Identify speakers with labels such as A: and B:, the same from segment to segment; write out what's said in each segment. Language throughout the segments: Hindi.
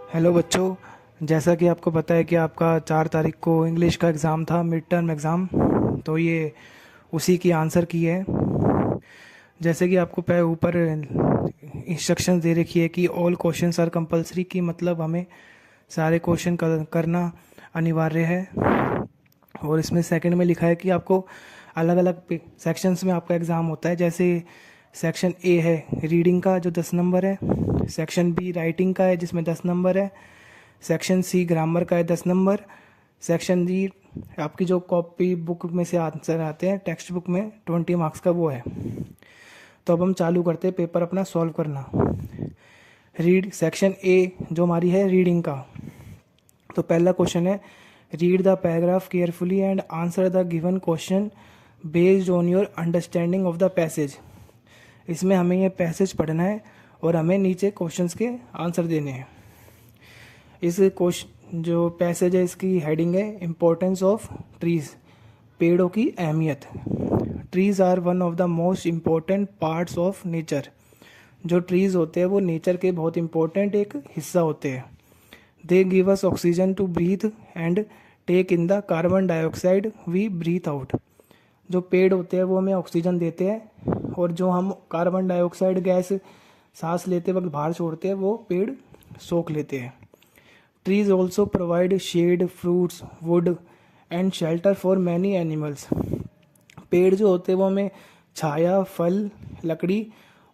A: हेलो बच्चों। जैसा कि आपको पता है कि आपका 4 तारीख को इंग्लिश का एग्ज़ाम था, मिड टर्म एग्ज़ाम। तो ये उसी की आंसर की है। जैसे कि आपको ऊपर इंस्ट्रक्शंस दे रखी है कि ऑल क्वेश्चंस आर कंपलसरी, की मतलब हमें सारे क्वेश्चन करना अनिवार्य है। और इसमें सेकंड में लिखा है कि आपको अलग अलग सेक्शंस में आपका एग्ज़ाम होता है। जैसे सेक्शन ए है रीडिंग का, जो 10 नंबर है। सेक्शन बी राइटिंग का है, जिसमें 10 नंबर है। सेक्शन सी ग्रामर का है 10 नंबर। सेक्शन डी आपकी जो कॉपी बुक में से आंसर आते हैं टेक्स्ट बुक में 20 मार्क्स का, वो है। तो अब हम चालू करते हैं पेपर अपना सॉल्व करना। रीड सेक्शन ए जो हमारी है रीडिंग का। तो पहला क्वेश्चन है, read the paragraph carefully and answer the given question based on your understanding of the passage. इसमें हमें ये पैसेज पढ़ना है और हमें नीचे क्वेश्चंस के आंसर देने हैं। इस क्वेश्चन जो पैसेज है इसकी हेडिंग है इम्पोर्टेंस ऑफ ट्रीज, पेड़ों की अहमियत। Trees are one of the most important parts of nature. जो ट्रीज होते हैं वो नेचर के बहुत इम्पोर्टेंट एक हिस्सा होते हैं। They give us oxygen to breathe and take in the carbon dioxide we breathe out. जो पेड़ होते हैं वो हमें ऑक्सीजन देते हैं, और जो हम कार्बन डाइऑक्साइड गैस सांस लेते वक्त बाहर छोड़ते हैं वो पेड़ सोख लेते हैं। Trees also provide shade, fruits, wood and shelter for many animals. पेड़ जो होते हैं वो हमें छाया, फल, लकड़ी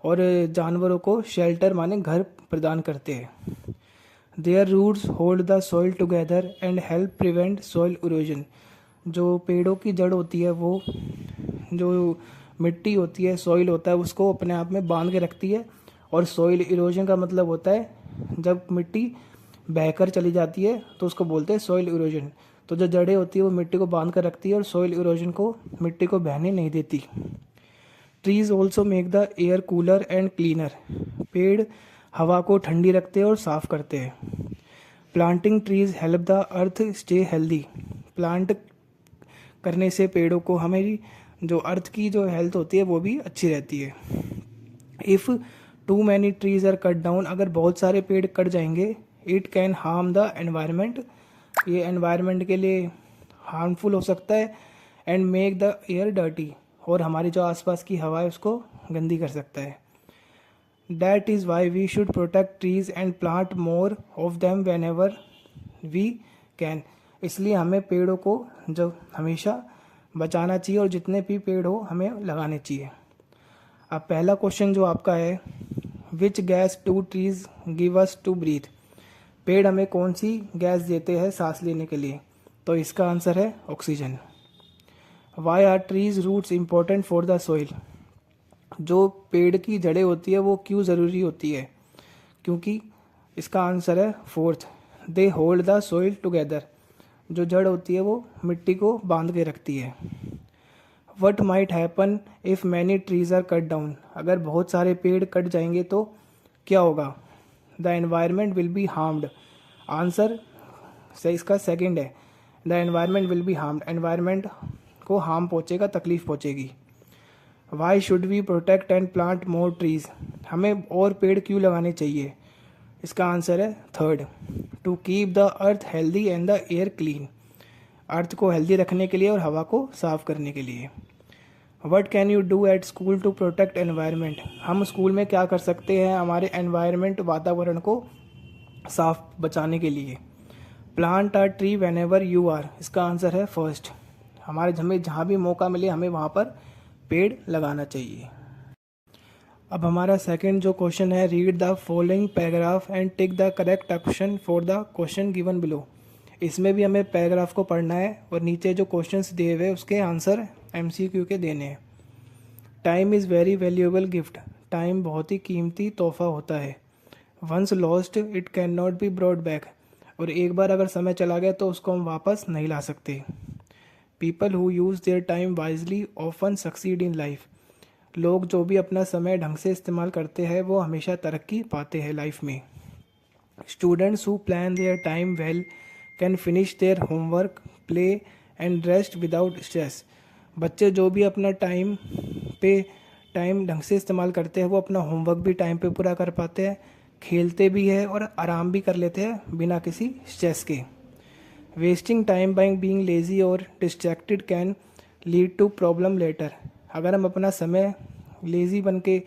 A: और जानवरों को शेल्टर माने घर प्रदान करते हैं। Their roots hold the soil together and help prevent soil erosion. जो पेड़ों की जड़ होती है वो जो मिट्टी होती है, सॉइल होता है, उसको अपने आप में बांध के रखती है। और सॉइल इरोजन का मतलब होता है जब मिट्टी बहकर चली जाती है तो उसको बोलते हैं सॉइल इरोजन। तो जो जड़ें होती है वो मिट्टी को बांध कर रखती है और सॉइल इरोजन को, मिट्टी को बहने नहीं देती। Trees also make the air cooler and cleaner. पेड़ हवा को ठंडी रखते हैं और साफ करते हैं। Planting trees help the earth stay healthy. Plant करने से पेड़ों को, हमारी जो अर्थ की जो हेल्थ होती है वो भी अच्छी रहती है। If too many trees are cut down, अगर बहुत सारे पेड़ कट जाएंगे, it can harm the environment. ये एनवायरनमेंट के लिए हार्मफुल हो सकता है। And make the air dirty, और हमारी जो आसपास की हवा है उसको गंदी कर सकता है। That is why we should protect trees and plant more of them whenever we can. इसलिए हमें पेड़ों को जो हमेशा बचाना चाहिए और जितने भी पेड़ हो हमें लगाने चाहिए। अब पहला क्वेश्चन जो आपका है, which gas do trees give us to breathe. पेड़ हमें कौन सी गैस देते हैं सांस लेने के लिए? तो इसका आंसर है oxygen. Why are trees roots important for the soil. जो पेड़ की जड़ें होती है वो क्यों ज़रूरी होती है? क्योंकि इसका आंसर है fourth, they hold the soil together. जो जड़ होती है वो मिट्टी को बांध के रखती है। What might happen if many trees are cut down. अगर बहुत सारे पेड़ कट जाएंगे तो क्या होगा? The environment will be harmed. Answer से इसका सेकंड है, the environment will be harmed. Environment को हार्म पहुँचेगा, तकलीफ पहुँचेगी। Why should we protect and plant more trees. हमें और पेड़ क्यों लगाने चाहिए? इसका आंसर है third, to keep the earth healthy and the air clean. अर्थ को हेल्दी रखने के लिए और हवा को साफ करने के लिए। What can you do at school to protect environment. हम स्कूल में क्या कर सकते हैं हमारे एनवायरनमेंट, वातावरण को साफ बचाने के लिए? Plant a tree whenever you are. इसका आंसर है फर्स्ट, हमें जहाँ भी मौका मिले हमें वहाँ पर पेड़ लगाना चाहिए। अब हमारा सेकंड जो क्वेश्चन है, read the following paragraph and take the correct option for the question given below. इसमें भी हमें पैराग्राफ को पढ़ना है और नीचे जो क्वेश्चंस दिए हुए उसके आंसर एमसीक्यू के देने हैं। Time is very valuable gift. Time बहुत ही कीमती तोहफा होता है। Once lost it can not be brought back. और एक बार अगर समय चला गया तो उसको हम वापस नहीं ला सकते। People who use their time wisely often succeed in life. लोग जो भी अपना समय ढंग से इस्तेमाल करते हैं वो हमेशा तरक्की पाते हैं लाइफ में। Students who plan their time well can finish their homework, play and rest without stress. बच्चे जो भी अपना टाइम ढंग से इस्तेमाल करते हैं वो अपना होमवर्क भी टाइम पे पूरा कर पाते हैं, खेलते भी है और आराम भी कर लेते हैं बिना किसी स्ट्रेस के। Wasting time by being lazy और distracted can lead to problem later. अगर हम अपना समय लेज़ी बन के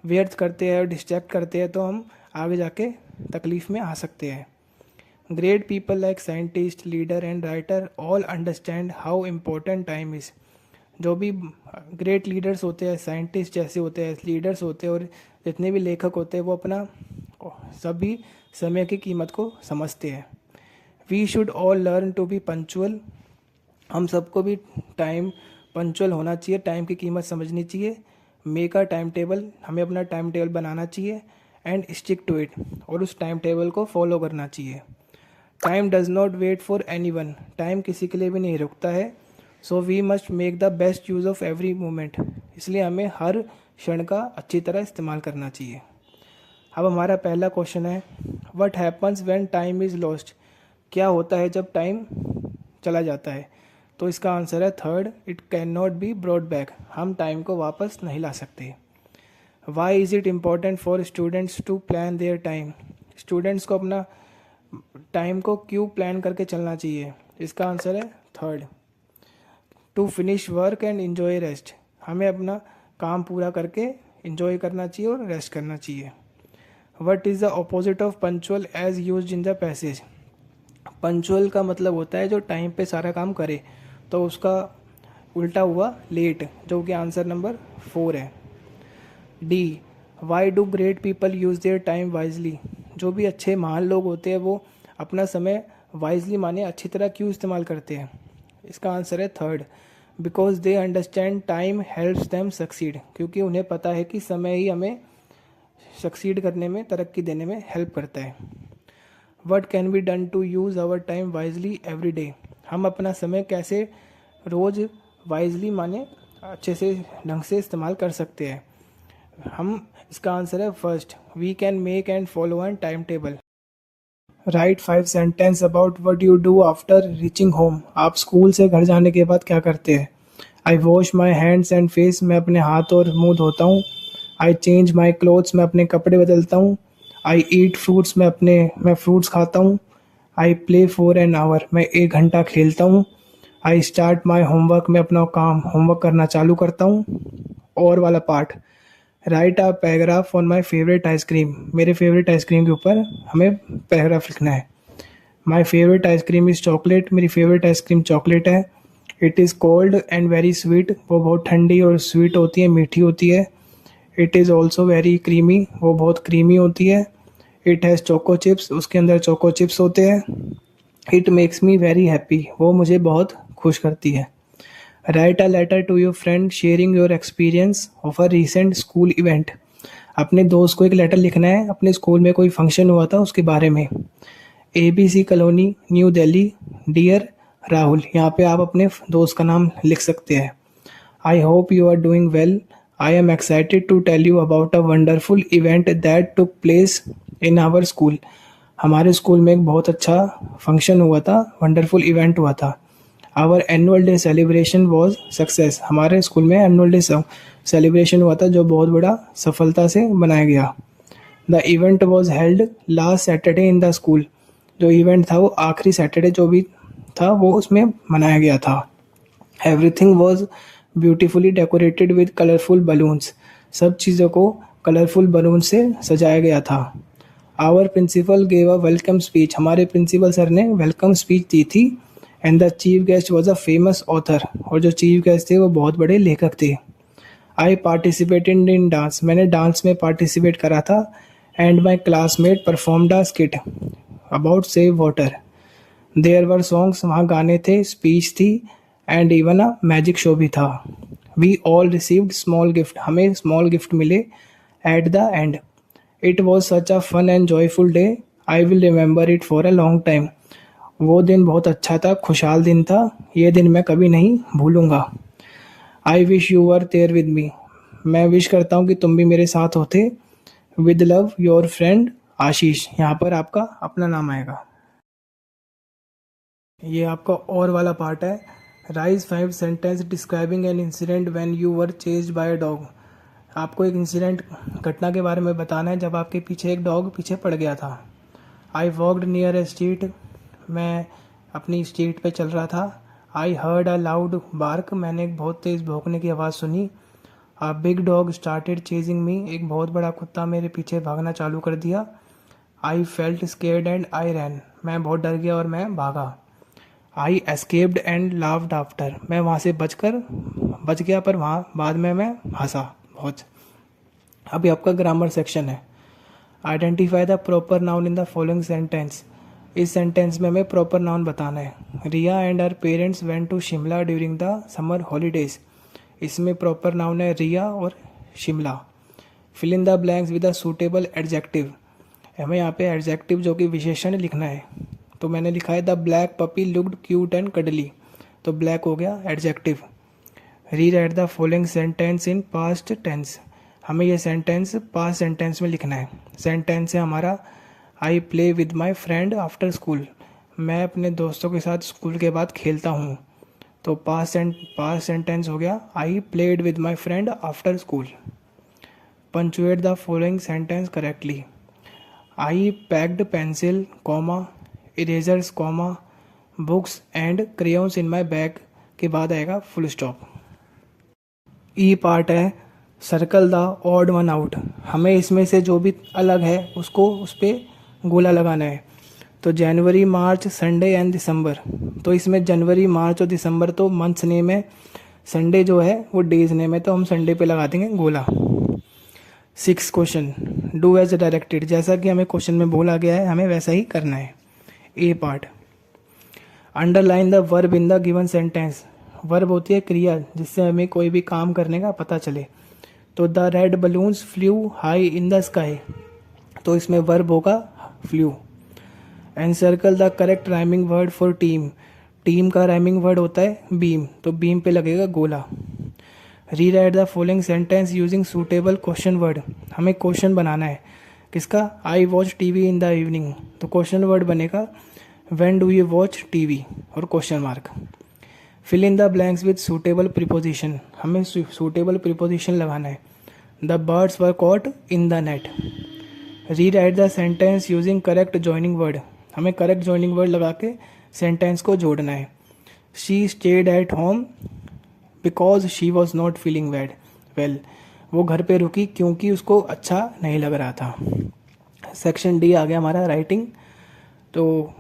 A: व्यर्थ करते हैं और डिस्ट्रैक्ट करते हैं तो हम आगे जाके तकलीफ़ में आ सकते हैं। Great people like scientist, leader and writer all understand how important time is. जो भी ग्रेट लीडर्स होते हैं, साइंटिस्ट जैसे होते हैं, लीडर्स होते हैं और जितने भी लेखक होते हैं वो अपना सभी समय की कीमत को समझते हैं। We should all learn to be punctual. हम सबको भी टाइम पंचुअल होना चाहिए, टाइम की कीमत समझनी चाहिए। मेक अ टाइम टेबल, हमें अपना टाइम टेबल बनाना चाहिए। एंड स्टिक टू इट, और उस टाइम टेबल को फॉलो करना चाहिए। Time does not wait for anyone, time किसी के लिए भी नहीं रुकता है। So we must make the best use of every moment, इसलिए हमें हर क्षण का अच्छी तरह इस्तेमाल करना चाहिए। अब हमारा पहला क्वेश्चन है, what happens when time is lost. क्या होता है जब टाइम चला जाता है? तो इसका आंसर है third, it can not be brought back, हम टाइम को वापस नहीं ला सकते। Why is it important for students to plan their time. Students को अपना टाइम को क्यों प्लान करके चलना चाहिए? इसका आंसर है third, to finish work and enjoy rest, हमें अपना काम पूरा करके एंजॉय करना चाहिए और रेस्ट करना चाहिए। What is the opposite of punctual as used in the passage. Punctual का मतलब होता है जो टाइम पे सारा काम करे, तो उसका उल्टा हुआ लेट, जो कि आंसर नंबर 4 है। D, why do great people use their time wisely. जो भी अच्छे महान लोग होते हैं वो अपना समय वाइजली माने अच्छी तरह क्यों इस्तेमाल करते हैं? इसका आंसर है third, because they understand time helps them succeed, क्योंकि उन्हें पता है कि समय ही हमें सक्सीड करने में, तरक्की देने में हेल्प करता है। What can be done to use our time wisely every day. हम अपना समय कैसे रोज़ वाइजली माने अच्छे से ढंग से इस्तेमाल कर सकते हैं? हम इसका आंसर है first, we can make and follow an time table. Write 5 sentence about what you do after reaching home. आप स्कूल से घर जाने के बाद क्या करते हैं? I wash my hands and face, मैं अपने हाथ और मुंह धोता हूँ। आई चेंज माई क्लोथ्स, मैं अपने कपड़े बदलता हूँ। आई ईट फ्रूट्स, मैं फ्रूट्स खाता हूँ। I play for an hour, मैं 1 घंटा खेलता हूँ। आई स्टार्ट माई होमवर्क, मैं अपना काम होमवर्क करना चालू करता हूँ। और वाला part, right a paragraph on my favourite ice cream. मेरे फेवरेट आइसक्रीम के ऊपर हमें पैराग्राफ लिखना है। My favourite ice cream is chocolate, मेरी फेवरेट आइसक्रीम चॉकलेट है। It is cold and very sweet, वो बहुत ठंडी और स्वीट होती है, मीठी होती है। It is also very creamy, वो बहुत क्रीमी होती है। इट हैज़ चोको चिप्स, उसके अंदर चोको चिप्स होते हैं। It makes me very happy, वो मुझे बहुत खुश करती है। Write a letter to your friend sharing your experience of a recent school event. अपने दोस्त को एक लेटर लिखना है, अपने स्कूल में कोई फंक्शन हुआ था उसके बारे में। ABC colony, new Delhi, dear Rahul, यहाँ पे आप अपने दोस्त का नाम लिख सकते हैं। I hope you are doing well, I am excited to tell you about a wonderful event that took place in our school. हमारे स्कूल में एक बहुत अच्छा फंक्शन हुआ था, वंडरफुल इवेंट हुआ था। Our annual day celebration was success, हमारे स्कूल में एनुअल डे सेलिब्रेशन हुआ था जो बहुत बड़ा सफलता से बनाया गया। The event was held last Saturday in the school, जो इवेंट था वो आखिरी सैटरडे जो भी था वो उसमें मनाया गया था। Everything was beautifully decorated with colourful balloons, सब चीज़ों को कलरफुल बलून से सजाया गया था। Our principal gave a welcome speech, हमारे प्रिंसिपल सर ने वेलकम स्पीच दी थी। And the chief guest was a famous author, और जो चीफ गेस्ट थे वो बहुत बड़े लेखक थे। आई पार्टिसिपेटेड इन डांस, मैंने डांस में पार्टिसिपेट करा था। And my classmate performed a skit about save water. There were songs, वहाँ गाने थे, स्पीच थी, and even a magic show भी था। We all received small gift, हमें स्मॉल गिफ्ट मिले at the end. It was such a fun and joyful day, I will remember it for a long time. वो दिन बहुत अच्छा था, खुशहाल दिन था, ये दिन मैं कभी नहीं भूलूंगा। I wish you were there with me, मैं विश करता हूँ कि तुम भी मेरे साथ होते। विद लव योर फ्रेंड आशीष, यहाँ पर आपका अपना नाम आएगा। ये आपका और वाला पार्ट है। Write 5 sentence describing an incident when you were chased by a dog. आपको एक इंसिडेंट घटना के बारे में बताना है जब आपके पीछे एक डॉग पीछे पड़ गया था। I walked near a street, मैं अपनी स्ट्रीट पे चल रहा था। I heard a loud bark, मैंने एक बहुत तेज़ भौंकने की आवाज़ सुनी। A big dog started chasing me, एक बहुत बड़ा कुत्ता मेरे पीछे भागना चालू कर दिया। I felt scared and I ran, मैं बहुत डर गया और मैं भागा। I escaped and laughed after, मैं वहाँ से बच गया पर वहाँ बाद में मैं हंसा बहुत। अभी आपका ग्रामर सेक्शन है। Identify the proper noun in the following sentence, इस सेंटेंस में हमें प्रॉपर नाउन बताना है। Riya and her parents went to Shimla during the summer holidays, इसमें प्रॉपर नाउन है रिया और Shimla. Fill in the blanks with a suitable adjective, हमें यहाँ पे एडजेक्टिव जो कि विशेषण लिखना है। तो मैंने लिखा है the black puppy looked cute and cuddly, तो ब्लैक हो गया adjective. Rewrite the following sentence in past tense, हमें ये सेंटेंस पास्ट सेंटेंस में लिखना है। सेंटेंस है हमारा I play with my friend after school, मैं अपने दोस्तों के साथ स्कूल के बाद खेलता हूँ। तो पास्ट सेंटेंस हो गया I played with my friend after school. Punctuate the following sentence correctly. I packed pencil comma erasers comma books and crayons in my bag के बाद आएगा फुल स्टॉप। ई पार्ट है circle the odd one out, हमें इसमें से जो भी अलग है उसको उस पर गोला लगाना है। तो जनवरी मार्च संडे एंड दिसंबर, तो इसमें जनवरी मार्च और दिसंबर तो मंथ्स नेम है, संडे जो है वो डेज नेम है, तो हम संडे पे लगा देंगे गोला। 6 क्वेश्चन, डू एज डायरेक्टेड, जैसा कि हमें क्वेश्चन में बोला गया है हमें वैसा ही करना है। A part, underline the verb in the given sentence, verb होती है क्रिया जिससे हमें कोई भी काम करने का पता चले। तो the red balloons flu high in the sky, तो इसमें वर्ब होगा flu. And circle the correct rhyming word for team, team का राइमिंग वर्ड होता है बीम, तो बीम पे लगेगा गोला। री right the following sentence using suitable question word, हमें क्वेश्चन बनाना है किसका, I watch TV in the evening, तो क्वेश्चन वर्ड बनेगा when do you watch TV और question mark. Fill in the blanks with suitable preposition, हमें सूटेबल प्रीपोजिशन लगाना है। The birds were caught in the net. Rewrite the sentence using correct joining word, हमें करेक्ट जॉइनिंग वर्ड लगा के सेंटेंस को जोड़ना है। She stayed at home because she was not feeling well, वो घर पे रुकी क्योंकि उसको अच्छा नहीं लग रहा था। सेक्शन डी आ गया हमारा राइटिंग। तो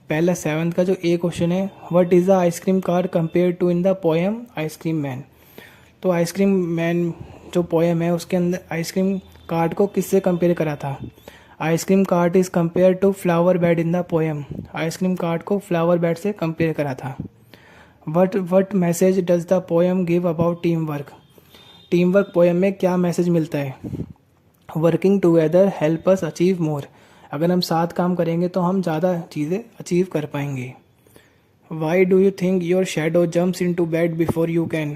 A: पहला 7th का जो ए क्वेश्चन है, what is the ice cream cart compare to in the poem ice cream man, तो आइसक्रीम मैन जो पोएम है उसके अंदर आइसक्रीम कार्ड को किससे कंपेयर करा था। Ice cream cart is compare to flower bed in the poem, ice cream cart को फ्लावर बेड से कंपेयर करा था। What message does the poem give about team work, team work poem में क्या मैसेज मिलता है। Working together help us achieve more, अगर हम साथ काम करेंगे तो हम ज़्यादा चीज़ें अचीव कर पाएंगे। Why do you think your shadow jumps into bed before you can,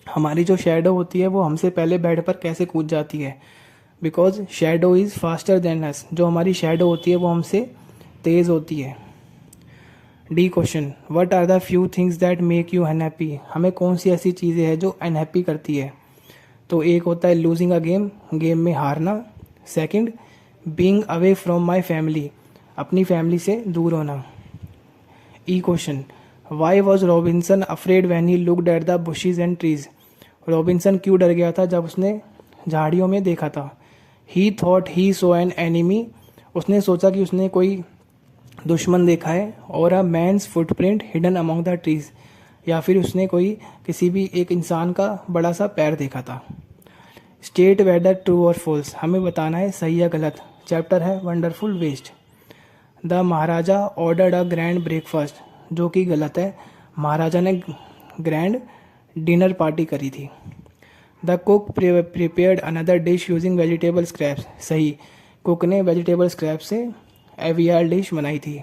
A: हमारी जो शेडो होती है वो हमसे पहले बेड पर कैसे कूद जाती है। Because shadow is faster than us, जो हमारी शेडो होती है वो हमसे तेज़ होती है। D question, what are the few things that make you unhappy, हमें कौन सी ऐसी चीज़ें हैं जो अनहैप्पी करती है। तो एक होता है लूजिंग अ गेम, गेम में हारना। Second, being away from my family, अपनी फैमिली से दूर होना। E question, why was Robinson afraid when he looked at the bushes and trees, Robinson क्यों डर गया था जब उसने झाड़ियों में देखा था। He thought he saw an enemy, उसने सोचा कि उसने कोई दुश्मन देखा है। Or a man's footprint hidden among the trees, या फिर उसने कोई किसी भी एक इंसान का बड़ा सा पैर देखा था। स्टेट वेदर ट्रू और फॉल्स, हमें बताना है सही या गलत। चैप्टर है wonderful waste. The Maharaja ordered a grand breakfast, जो कि गलत है, महाराजा ने ग्रैंड डिनर पार्टी करी थी। The cook prepared another dish using vegetable scraps, सही, कुक ने वेजिटेबल स्क्रैप से एवियाल डिश बनाई थी।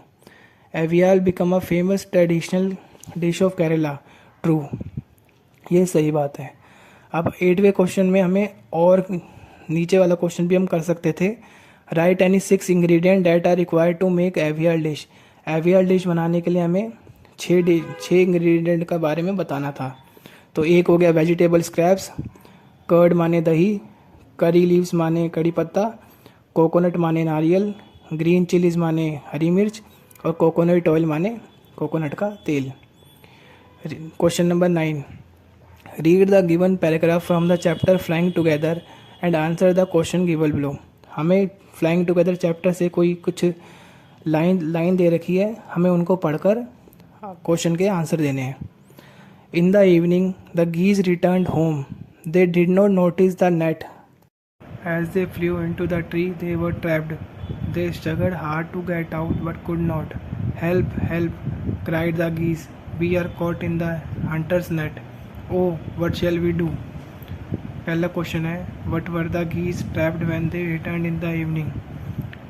A: Avial become a famous traditional dish of Kerala, true, ये सही बात है। अब 8वें क्वेश्चन में हमें और नीचे वाला क्वेश्चन भी हम कर सकते थे। Write any 6 ingredient that are required to make avial dish, avial dish बनाने के लिए हमें 6 इंग्रेडिएंट का बारे में बताना था। तो एक हो गया वेजिटेबल स्क्रैप्स, कर्ड माने दही, करी लीव्स माने कड़ी पत्ता, कोकोनट माने नारियल, ग्रीन चिलीज माने हरी मिर्च और कोकोनट ऑयल माने कोकोनट का तेल। Question number 9, read the given paragraph from the chapter flying together and answer the question given below. हमें फ्लाइंग टुगेदर चैप्टर से कोई कुछ लाइन दे रखी है, हमें उनको पढ़कर क्वेश्चन के आंसर देने हैं। In the evening the geese return home, they did not notice the net, as they flew into the tree they were trapped, they struggled hard to get out but could not, help help cried the geese, we are caught in the hunters net, oh what shall we do. पहला क्वेश्चन है, what were the geese trapped when they return in the evening,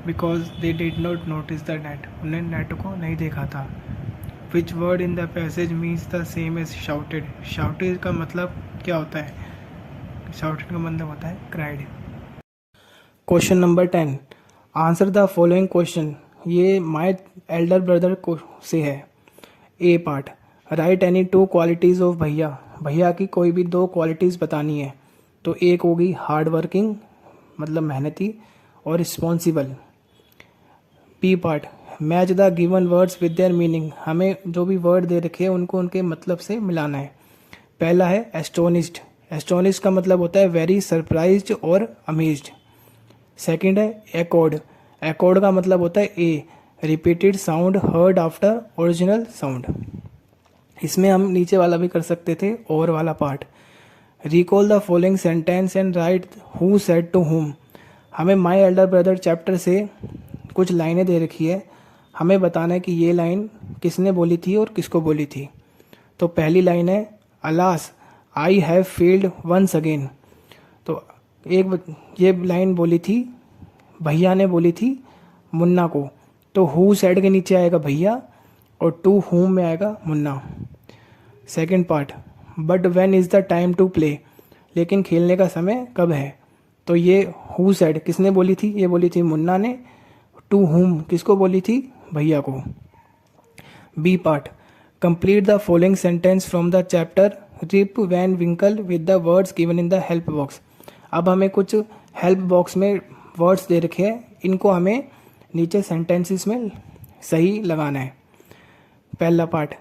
A: because they did not notice the net, उन्हें नेट को नहीं देखा था। Which word in the passage means the same as shouted, shouted का मतलब क्या होता है, शाउटेड का मतलब होता है cried. Question number 10, answer the following question, ये माई एल्डर ब्रदर को से है। A part, write any 2 qualities of भैया, भैया की कोई भी 2 क्वालिटीज़ बतानी है, तो एक होगी हार्ड वर्किंग मतलब मेहनती और responsible. B part, match the given words with their meaning, हमें जो भी वर्ड दे रखे हैं उनको उनके मतलब से मिलाना है। पहला है एस्टोनिस्ड, एस्टोनिस्ड का मतलब होता है वेरी सरप्राइज्ड और अमेज्ड। सेकंड है एकॉर्ड, एकॉर्ड का मतलब होता है a, repeated sound heard after original sound. इसमें हम नीचे वाला भी कर सकते थे और वाला part. Recall the following sentence and write who said to whom, हमें माई एल्डर ब्रदर चैप्टर से कुछ लाइनें दे रखी है, हमें बताना है कि ये लाइन किसने बोली थी और किसको बोली थी। तो पहली लाइन है, alas I have failed once again, तो ये लाइन बोली थी भैया ने बोली थी मुन्ना को, तो हु सेड के नीचे आएगा भैया और टू हुम में आएगा Munna. Second part, but when is the time to play, लेकिन खेलने का समय कब है, तो ये हु सेड किसने बोली थी, ये बोली थी मुन्ना ने, टू हुम किसको बोली थी भैया को। B part, complete the following sentence from the chapter Rip Van Winkle with the words given in the help box. अब हमें कुछ हेल्प बॉक्स में वर्ड्स दे रखे हैं, इनको हमें नीचे सेंटेंसेस में सही लगाना है। पहला part,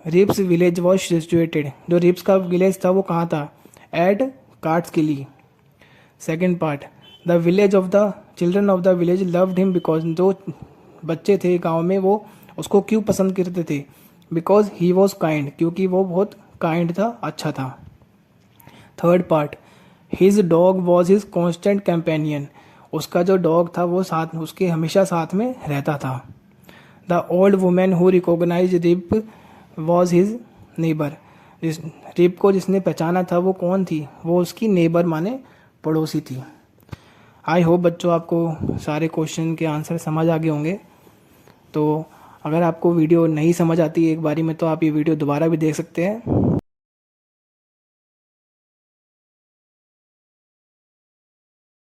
A: Rip's village was situated, जो रिप्स का विलेज था वो कहाँ था, at Kaatskill. Second part, the village of the children of the village loved him because, जो बच्चे थे गांव में वो उसको क्यों पसंद करते थे, बिकॉज ही वॉज काइंड, क्योंकि वो बहुत काइंड था, अच्छा था। Third part, his dog was his constant companion, उसका जो डॉग था वो साथ उसके हमेशा साथ में रहता था। The old woman who recognise Rip was his neighbour, Rip को जिसने पहचाना था वो कौन थी, वो उसकी नेबर माने पड़ोसी थी। आई होप बच्चों आपको सारे क्वेश्चन के आंसर समझ आ गए होंगे। तो अगर आपको वीडियो नहीं समझ आती एक बारी में तो आप ये वीडियो दोबारा भी देख सकते हैं।